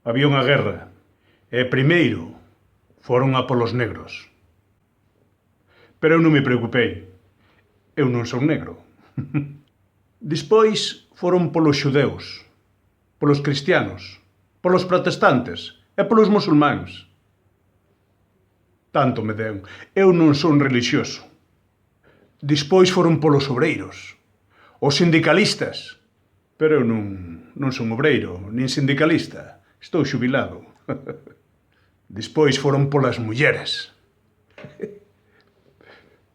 había unha guerra, e primeiro foron a polos negros. Pero eu non me preocupei, eu non son negro. Despois foron polos xudeus, polos cristianos, polos protestantes e polos musulmáns. Tanto me deu, eu non son relixioso. Despois foron polos obreiros, os sindicalistas, pero eu non son obreiro, nin sindicalista, estou xubilado. Despois foron polas mulleres,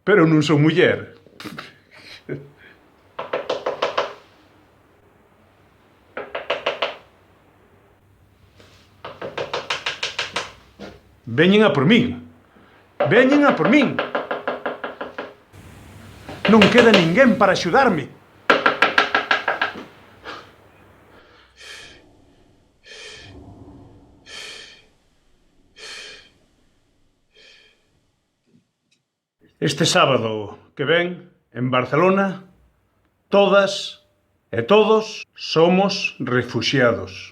pero eu non son muller. Veñen a por min. Veñen a por min. Non queda ninguén para axudarme. Este sábado que ven, en Barcelona, todas e todos somos refuxiados.